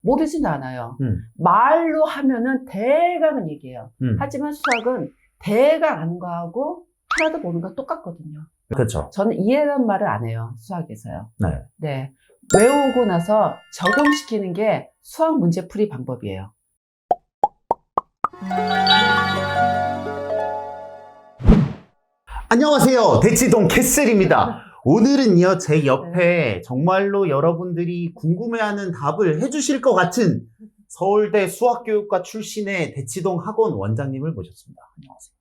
모르진 않아요. 말로 하면은 대강은 얘기해요. 하지만 수학은 대강 아는 거하고 하나도 모르는 거 똑같거든요. 그렇죠. 저는 이해란 말을 안 해요. 수학에서요. 네. 네. 외우고 나서 적용시키는 게 수학 문제 풀이 방법이에요. 안녕하세요. 대치동 캐슬입니다. 오늘은요, 제 옆에 정말로 여러분들이 궁금해하는 답을 해주실 것 같은 서울대 수학교육과 출신의 대치동 학원 원장님을 모셨습니다. 안녕하세요.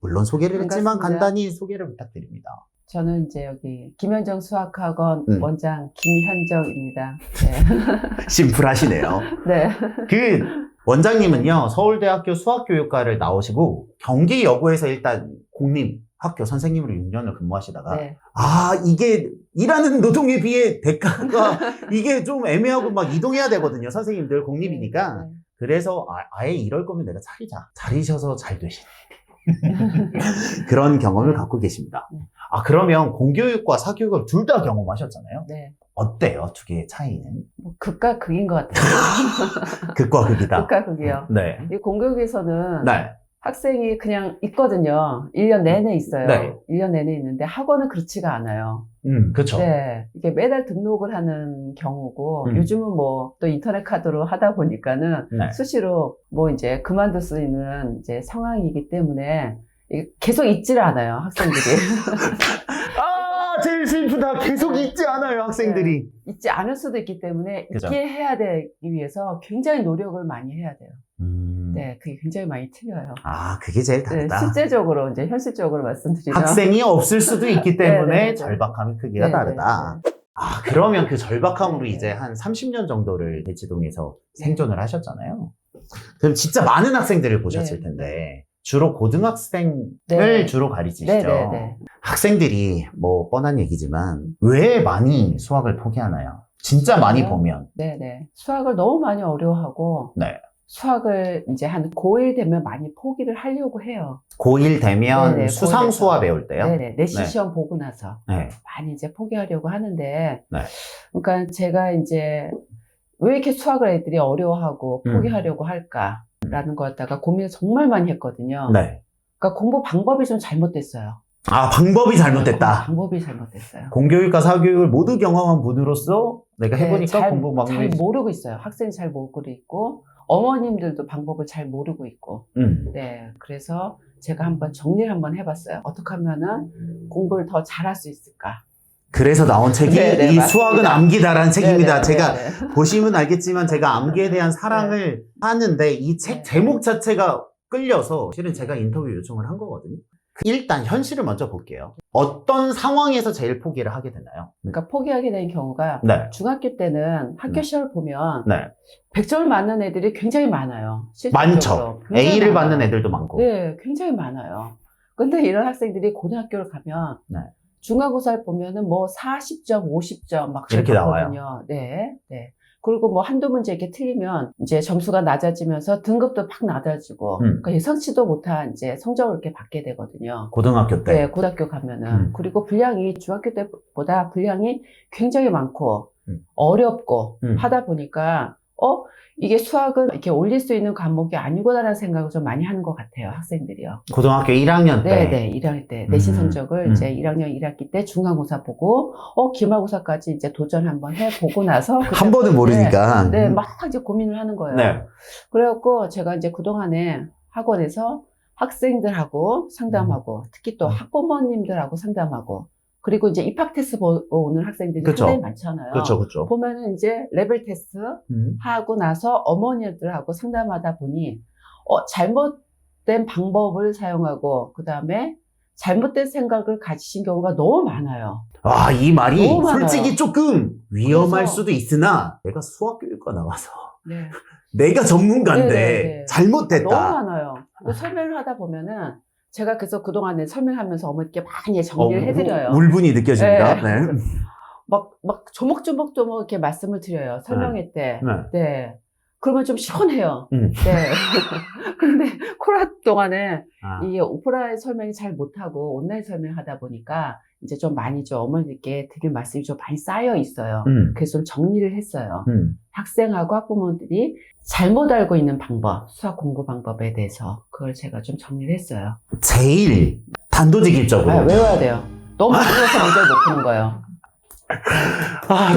물론 소개를 했지만 반갑습니다. 간단히 소개를 부탁드립니다. 저는 이제 여기 김현정 수학학원 원장 김현정입니다. 네. 심플하시네요. 네. 그 원장님은요, 서울대학교 수학교육과를 나오시고 경기여고에서 일단 공립학교 선생님으로 6년을 근무하시다가 네. 이게 일하는 노동에 비해 대가가 이게 좀 애매하고 막 이동해야 되거든요. 선생님들 공립이니까. 네. 그래서 아예 이럴 거면 내가 차리자. 차리셔서 잘 되신 그런 경험을 갖고 계십니다. 그러면 공교육과 사교육을 둘 다 경험하셨잖아요. 네. 어때요? 두 개의 차이는? 뭐 극과 극인 것 같아요. 극과 극이다. 극과 극이요. 네. 이 공교육에서는 네. 학생이 그냥 있거든요. 1년 내내 있어요. 네. 1년 내내 있는데 학원은 그렇지가 않아요. 그쵸. 네. 이게 매달 등록을 하는 경우고, 요즘은 뭐 또 인터넷 카드로 하다 보니까는 네. 수시로 뭐 이제 그만둘 수 있는 이제 상황이기 때문에 이게 계속 있지를 않아요, 학생들이. 제일 슬프다. 계속 있지 않아요, 학생들이. 있지 않을 수도 있기 때문에 그죠. 있게 해야 되기 위해서 굉장히 노력을 많이 해야 돼요. 네, 그게 굉장히 많이 틀려요. 그게 제일 네, 다르다. 실제적으로 이제 현실적으로 말씀드리면 학생이 없을 수도 있기 때문에 네, 네, 네. 절박함의 크기가 네, 다르다. 네, 그러면 그 절박함으로 네, 네. 이제 한 30년 정도를 대치동에서 생존을 하셨잖아요. 그럼 진짜 많은 학생들을 보셨을 네, 텐데 주로 고등학생을 네. 주로 가리지시죠. 네, 네, 네. 학생들이 뭐 뻔한 얘기지만 왜 많이 수학을 포기하나요? 진짜 많이 저요? 보면. 네네. 수학을 너무 많이 어려워하고, 네. 수학을 이제 한 고1 되면 많이 포기를 하려고 해요. 고1 되면 네네, 수상 고1에서. 수화 배울 때요? 네네. 내신 시험 보고 나서 네. 많이 이제 포기하려고 하는데, 네. 그러니까 제가 이제 왜 이렇게 수학을 애들이 어려워하고 포기하려고 할까라는 거 갖다가 고민을 정말 많이 했거든요. 네. 그러니까 공부 방법이 좀 잘못됐어요. 방법이 잘못됐다. 방법이 잘못됐어요. 공교육과 사교육을 모두 경험한 분으로서 내가 해보니까 공부 방법이 잘 모르고 있어요. 학생이 잘 모르고 있고, 어머님들도 방법을 잘 모르고 있고. 네. 그래서 제가 한번 정리를 한번 해봤어요. 어떻게 하면은 공부를 더 잘할 수 있을까. 그래서 나온 책이 네네, 이 맞습니다. 수학은 암기다라는 책입니다. 네네, 제가 네네. 보시면 알겠지만 제가 암기에 대한 사랑을 하는데 이 책 네. 제목 자체가 끌려서 실은 제가 인터뷰 요청을 한 거거든요. 일단 현실을 먼저 볼게요. 어떤 상황에서 제일 포기를 하게 되나요? 그러니까 포기하게 된 경우가 네. 중학교 때는 학교 시험을 보면 네. 100점 맞는 애들이 굉장히 많아요. 많죠. 실질적으로. 굉장히 A를 많아요. 받는 애들도 많고. 네, 굉장히 많아요. 근데 이런 학생들이 고등학교를 가면 네. 중간고사를 보면은 뭐 40점, 50점 막 이렇게 나거든요. 네, 네. 그리고 뭐 한두 문제 이렇게 틀리면 이제 점수가 낮아지면서 등급도 팍 낮아지고, 그러니까 예상치도 못한 이제 성적을 이렇게 받게 되거든요. 고등학교 때. 네, 고등학교 가면은. 그리고 분량이 중학교 때보다 분량이 굉장히 많고, 어렵고 하다 보니까, 이게 수학은 이렇게 올릴 수 있는 과목이 아니구나라는 생각을 좀 많이 하는 것 같아요, 학생들이요. 고등학교 1학년 때. 네, 1학년 때. 내신 성적을 이제 1학년 1학기 때 중간고사 보고, 기말고사까지 이제 도전 한번 해보고 나서. 한 번은 모르니까. 네, 막 이제 고민을 하는 거예요. 네. 그래갖고 제가 이제 그동안에 학원에서 학생들하고 상담하고, 특히 또 학부모님들하고 상담하고, 그리고 이제 입학 테스트 보고 오는 학생들이 그쵸. 상당히 많잖아요. 그렇죠. 보면은 이제 레벨 테스트 하고 나서 어머니들하고 상담하다 보니, 잘못된 방법을 사용하고, 그 다음에 잘못된 생각을 가지신 경우가 너무 많아요. 이 말이 너무 많아요. 솔직히 조금 위험할 그래서- 수도 있으나 내가 수학교육과 나와서 네. 내가 전문가인데 네. 잘못됐다. 너무 많아요. 설명을 하다 보면은, 제가 그래서 그동안에 설명하면서 어머니께 많이 정리를 해드려요. 울분이 느껴집니다. 네. 네. 막 조목조목 이렇게 말씀을 드려요. 설명회 때. 네. 네. 그러면 좀 시원해요. 음. 네. 근데 코로나 동안에 아, 이게 오프라인 설명이 잘 못하고 온라인 설명하다 보니까 이제 좀 많이 좀 어머니께 드릴 말씀이 좀 많이 쌓여 있어요. 그래서 좀 정리를 했어요. 학생하고 학부모들이 잘못 알고 있는 방법, 수학 공부 방법에 대해서 그걸 제가 좀 정리를 했어요. 제일 단도직입적으로. 외워야 돼요. 너무 어려워서 문제를 못 푸는 거예요.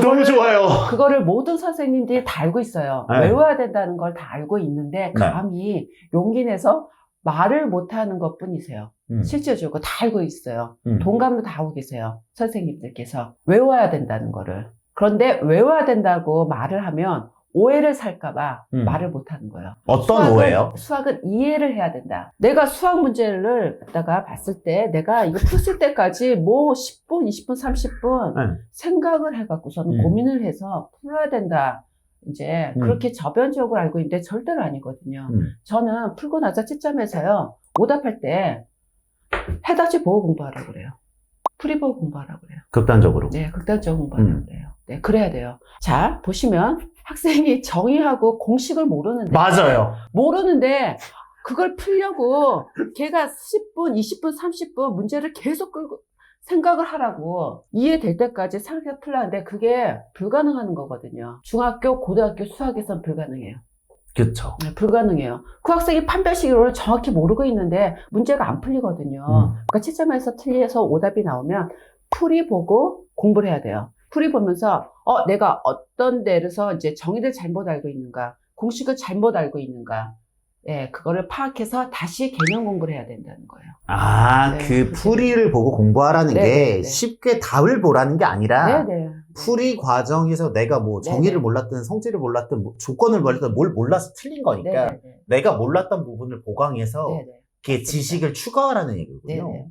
너무 좋아요. 그거를 모든 선생님들이 다 알고 있어요. 네. 외워야 된다는 걸 다 알고 있는데 감히 용기 내서 말을 못하는 것 뿐이세요. 실제적으로 다 알고 있어요. 동감도 다 하고 계세요. 선생님들께서 외워야 된다는 거를. 그런데 외워야 된다고 말을 하면 오해를 살까봐 말을 못하는 거예요. 어떤 오해요? 수학은 이해를 해야 된다. 내가 수학 문제를 갖다가 봤을 때 내가 이거 풀 때까지 뭐 10분, 20분, 30분 생각을 해갖고서는 고민을 해서 풀어야 된다. 이제 그렇게 저변적으로 알고 있는데 절대로 아니거든요. 저는 풀고 나서 채점해서요. 오답할 때 해답지 보고 공부하라고 그래요. 풀이 보고 공부하라고 그래요. 극단적으로. 네, 극단적으로 공부하라고 그래요. 네, 그래야 돼요. 자, 보시면 학생이 정의하고 공식을 모르는데. 맞아요. 모르는데 그걸 풀려고 걔가 10분, 20분, 30분 문제를 계속 끌고 생각을 하라고 이해될 때까지 생각 풀라는데 그게 불가능한 거거든요. 중학교, 고등학교 수학에선 불가능해요. 그렇죠. 네, 불가능해요. 그 학생이 판별식으로 정확히 모르고 있는데 문제가 안 풀리거든요. 그러니까 채점에서 틀려서 오답이 나오면 풀이 보고 공부를 해야 돼요. 풀이 보면서 내가 어떤 데에서 이제 정의를 잘못 알고 있는가, 공식을 잘못 알고 있는가, 예, 그거를 파악해서 다시 개념 공부를 해야 된다는 거예요. 네, 그 풀이를 보고 공부하라는 게 쉽게 답을 보라는 게 아니라 풀이 과정에서 내가 뭐 정의를 몰랐든 성질을 몰랐든 조건을 몰랐든 뭘 몰라서 틀린 거니까 내가 몰랐던 부분을 보강해서 이렇게 지식을 추가하라는 얘기거든요.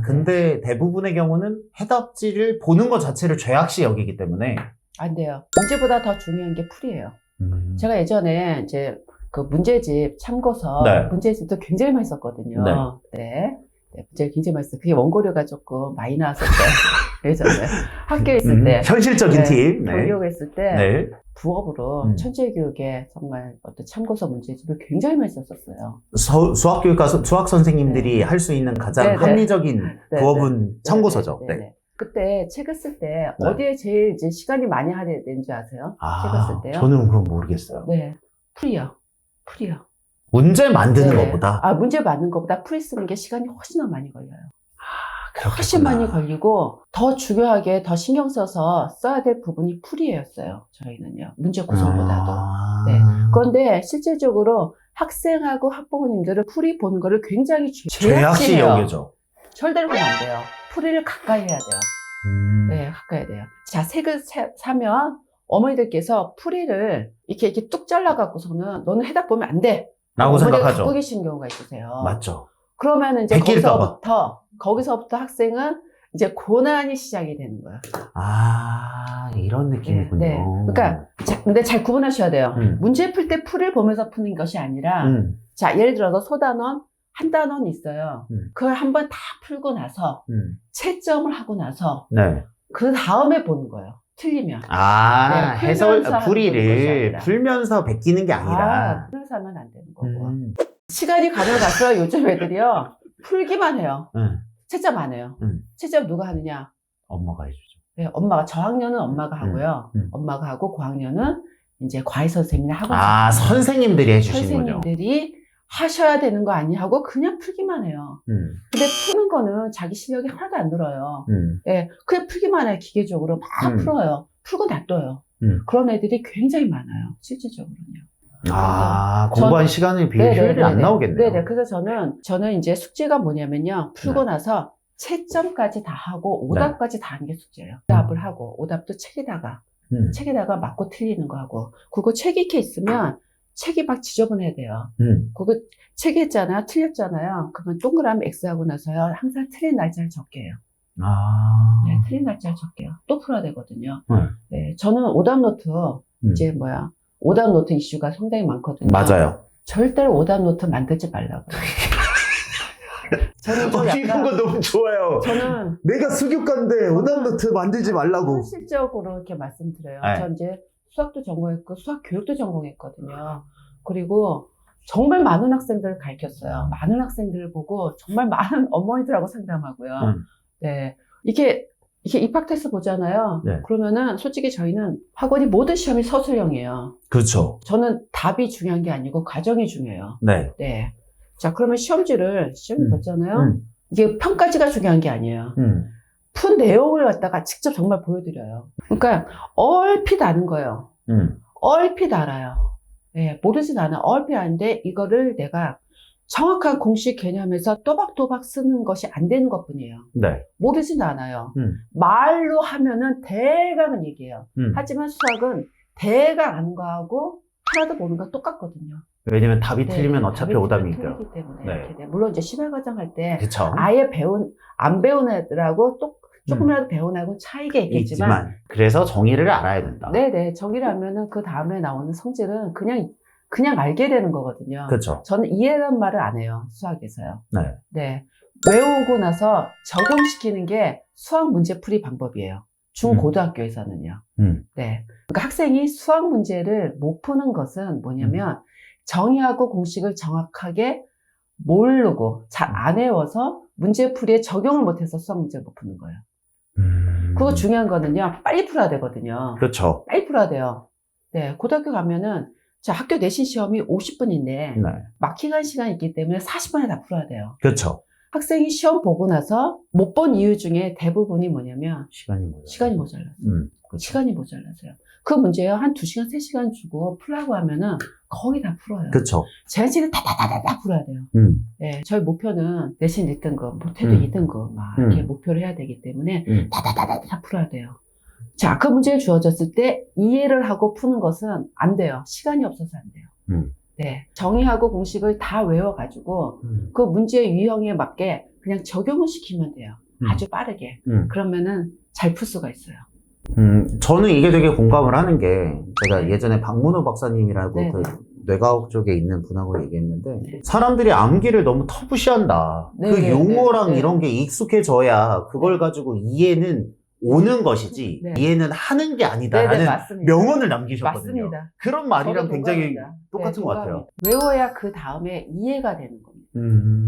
근데 대부분의 경우는 해답지를 보는 것 자체를 죄악시 여기기 때문에 안 돼요. 문제보다 더 중요한 게 풀이에요. 제가 예전에 이제 그 문제집 참고서 문제집도 굉장히 많이 썼거든요. 문제를 굉장히 많이 썼어요. 그게 원고료가 조금 많이 나왔을 때 예전에 학교에 있을 때 현실적인 팁 교육했을 때 부업으로 천재교육에 정말 어떤 참고서 문제집을 굉장히 많이 썼었어요. 수학교육과 수학 선생님들이 할 수 있는 가장 합리적인 부업은 참고서죠. 그때 책을 쓸 때 어디에 제일 이제 시간이 많이 하게 되는지 아세요? 책을 쓸 때요? 저는 그건 모르겠어요. 풀이요. 문제 만드는 것보다? 문제 만드는 것보다 풀이 쓰는 게 시간이 훨씬 더 많이 걸려요. 그렇겠구나. 훨씬 많이 걸리고 더 중요하게 더 신경 써서 써야 될 부분이 풀이였어요. 저희는요. 문제 구성보다도. 그런데 실질적으로 학생하고 학부모님들은 풀이 보는 거를 굉장히 죄악시 여겨져. 절대로 그러면 안 돼요. 풀이를 가까이 해야 돼요. 가까이 해야 돼요. 자, 책을 사면 어머니들께서 풀이를 이렇게 뚝 잘라갖고서는 너는 해답 보면 안 돼. 라고 생각하죠. 갖고 계신 경우가 있으세요. 맞죠. 그러면 이제 거기서부터 학생은 이제 고난이 시작이 되는 거예요. 이런 느낌이군요. 그러니까, 근데 잘 구분하셔야 돼요. 문제 풀 때 풀을 보면서 푸는 것이 아니라, 자, 예를 들어서 소단원, 한 단원 있어요. 그걸 한번 다 풀고 나서, 채점을 하고 나서, 그 다음에 보는 거예요. 틀리면. 해설, 풀이를 풀면서 베끼는 게 아니라. 풀면서 하면 안 되는 거고. 시간이 가면 갈수록 요즘 애들이요, 풀기만 해요. 채점 안 해요. 채점 누가 하느냐? 엄마가 해주죠. 엄마가, 저학년은 엄마가 하고요. 엄마가 하고, 고학년은 이제 과외 선생님이 하고 있어요. 선생님들이 해주시는 거죠. 선생님들이 하셔야 되는 거 아니 하고 그냥 풀기만 해요. 근데 푸는 거는 자기 실력이 하나도 안 늘어요. 그냥 풀기만 해요. 기계적으로 막 풀어요. 풀고 놔둬요. 그런 애들이 굉장히 많아요. 실질적으로는요. 공부한 시간에 비해 효율이 안 나오겠네요. 그래서 저는 이제 숙제가 뭐냐면요. 풀고 나서 채점까지 다 하고 오답까지 다 하는 게 숙제예요. 오답을 하고 오답도 책에다가 맞고 틀리는 거 하고 그거 책이 이렇게 있으면 책이 막 지저분해야 돼요. 그거 책에 있잖아요. 틀렸잖아요. 그러면 동그라미 X하고 나서요. 항상 틀린 날짜를 적게요. 틀린 날짜를 적게요. 또 풀어야 되거든요. 저는 오답 노트 오답 노트 이슈가 상당히 많거든요. 맞아요. 절대로 오답 노트 만들지 말라고. 저는 좀 이런 거 너무 좋아요. 내가 수교과인데 오답 노트 만들지 말라고. 현실적으로 이렇게 말씀드려요. 전 이제 수학도 전공했고 수학 교육도 전공했거든요. 그리고 정말 많은 학생들을 가르쳤어요. 많은 학생들을 보고 정말 많은 어머니들하고 상담하고요. 네. 이게 입학 테스트 보잖아요. 네. 그러면은 솔직히 저희는 학원이 모든 시험이 서술형이에요. 그렇죠. 저는 답이 중요한 게 아니고 과정이 중요해요. 네. 네. 자, 그러면 시험 봤잖아요. 음. 이게 평가지가 중요한 게 아니에요. 푼 내용을 갖다가 직접 정말 보여드려요. 그러니까 얼핏 아는 거예요. 얼핏 알아요. 네, 모르진 않아. 얼핏 아는데 이거를 내가 정확한 공식 개념에서 또박또박 쓰는 것이 안 되는 것 뿐이에요. 네. 모르진 않아요. 말로 하면은 대강은 얘기해요. 하지만 수학은 대강 아는 거하고 하나도 모르는 거 똑같거든요. 왜냐면 답이 네, 틀리면 어차피 답이 오답이니까요. 틀리기 때문에 네. 이렇게 돼요. 물론 이제 시발과정 할 때 그쵸. 아예 안 배운 애들하고 또 조금이라도 배운 애하고 차이가 있겠지만 그래서 정의를 알아야 된다. 네네. 정의를 하면은 그 다음에 나오는 성질은 그냥 알게 되는 거거든요. 그렇죠. 저는 이해란 말을 안 해요. 수학에서요. 네. 네. 외우고 나서 적용시키는 게 수학 문제풀이 방법이에요. 중고등학교에서는요. 네. 그러니까 학생이 수학 문제를 못 푸는 것은 뭐냐면 정의하고 공식을 정확하게 모르고 잘 안 외워서 문제풀이에 적용을 못해서 수학 문제를 못 푸는 거예요. 그거 중요한 거는요. 빨리 풀어야 되거든요. 그렇죠. 빨리 풀어야 돼요. 네. 고등학교 가면은 자, 학교 내신 시험이 50분인데 네. 막히간 시간이 있기 때문에 40분에 다 풀어야 돼요. 그렇죠. 학생이 시험 보고 나서 못 본 이유 중에 대부분이 뭐냐면 시간이 모자라서. 그렇죠. 시간이 모자라서요. 그 문제요. 한 2시간, 3시간 주고 풀라고 하면은 거의 다 풀어요. 그렇죠. 제한시간 다 풀어야 돼요. 네, 저희 목표는 내신 1등급, 못해도 2등급 막 이렇게 목표를 해야 되기 때문에 다 풀어야 돼요. 자, 그 문제를 주어졌을 때 이해를 하고 푸는 것은 안 돼요. 시간이 없어서 안 돼요. 네, 정의하고 공식을 다 외워가지고 그 문제의 유형에 맞게 그냥 적용을 시키면 돼요. 아주 빠르게. 그러면은 잘 풀 수가 있어요. 저는 이게 되게 공감을 하는 게 제가 네. 예전에 박문호 박사님이라고 네, 그 네. 뇌과학 쪽에 있는 분하고 얘기했는데 네. 사람들이 암기를 너무 터부시한다. 네, 그 네, 용어랑 네. 이런 게 익숙해져야 그걸 가지고 이해는 오는 것이지 네. 이해는 하는 게 네, 아니다라는 맞습니다. 명언을 남기셨거든요. 맞습니다. 그런 말이랑 저도 굉장히 동감합니다. 똑같은 것 같아요. 외워야 그 다음에 이해가 되는 겁니다.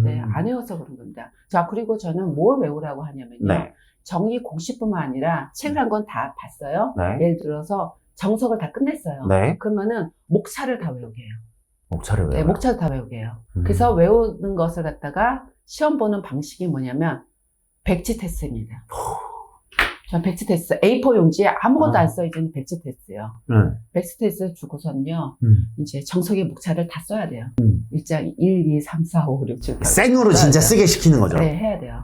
네, 안 외워서 그런 겁니다. 자, 그리고 저는 뭘 외우라고 하냐면요. 네. 정의 공식뿐만 아니라 책을 한 권 다 봤어요. 네. 예를 들어서 정석을 다 끝냈어요. 네. 그러면은 목차를 다 외우게 해요. 목차를 외워요. 네, 목차를 다 외우게 해요. 그래서 외우는 것을 갖다가 시험 보는 방식이 뭐냐면 백지 테스트입니다. 전 백지 테스트, A4 용지에 아무것도 안 써있는 백지 테스트예요. 백지 테스트 주고선요, 이제 정석의 목차를 다 써야 돼요. 일장 1, 2, 3, 4, 5, 6, 7, 8. 생으로 진짜 쓰게 시키는 거죠. 네, 해야 돼요.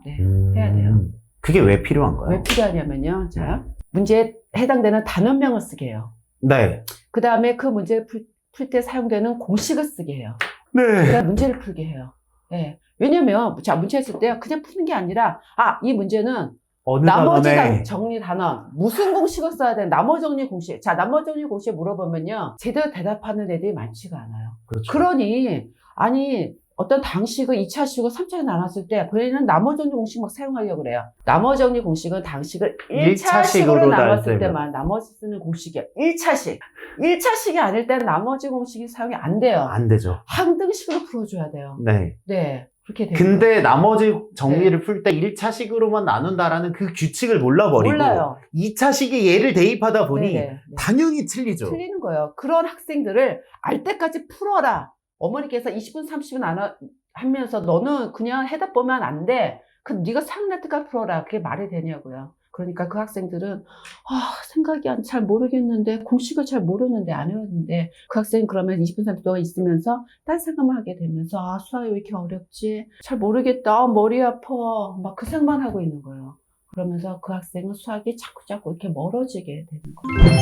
네, 해야 돼요. 그게 왜 필요한가요? 왜 필요하냐면요. 자, 문제에 해당되는 단원명을 쓰게 해요. 네. 그 다음에 그 문제를 풀 때 사용되는 공식을 쓰게 해요. 네. 그다음 문제를 풀게 해요. 네. 왜냐면, 자, 문제 했을 때 그냥 푸는 게 아니라, 이 문제는 어느 나머지 단원에 정리 단원, 무슨 공식을 써야 돼? 나머지 정리 공식. 자, 나머지 정리 공식 물어보면요. 제대로 대답하는 애들이 많지가 않아요. 그렇죠. 그러니, 어떤 당식을 2차식으로 3차식으로 나눴을 때, 본인은 나머지 정리 공식 막 사용하려고 그래요. 나머지 정리 공식은 당식을 1차식으로 나눴을 때만 나머지 쓰는 공식이에요. 1차식. 1차식이 아닐 때는 나머지 공식이 사용이 안 돼요. 안 되죠. 항등식으로 풀어줘야 돼요. 네. 네. 그렇게 돼요. 근데 나머지 정리를 풀 때 1차식으로만 나눈다라는 그 규칙을 몰라버리고 몰라요. 2차식에 얘를 대입하다 보니 네네. 당연히 틀리죠. 틀리는 거예요. 그런 학생들을 알 때까지 풀어라. 어머니께서 20분, 30분 하면서 너는 그냥 해답 보면 안 돼. 네가 생각날 때까지 풀어라. 그게 말이 되냐고요. 그러니까 그 학생들은 생각이 잘 모르겠는데 공식을 잘 모르는데 안 외웠는데 그 학생은 그러면 20분, 30분 동안 있으면서 딴 생각만 하게 되면서 수학이 왜 이렇게 어렵지? 잘 모르겠다. 머리 아파. 막 그 생각만 하고 있는 거예요. 그러면서 그 학생은 수학이 자꾸 이렇게 멀어지게 되는 거예요.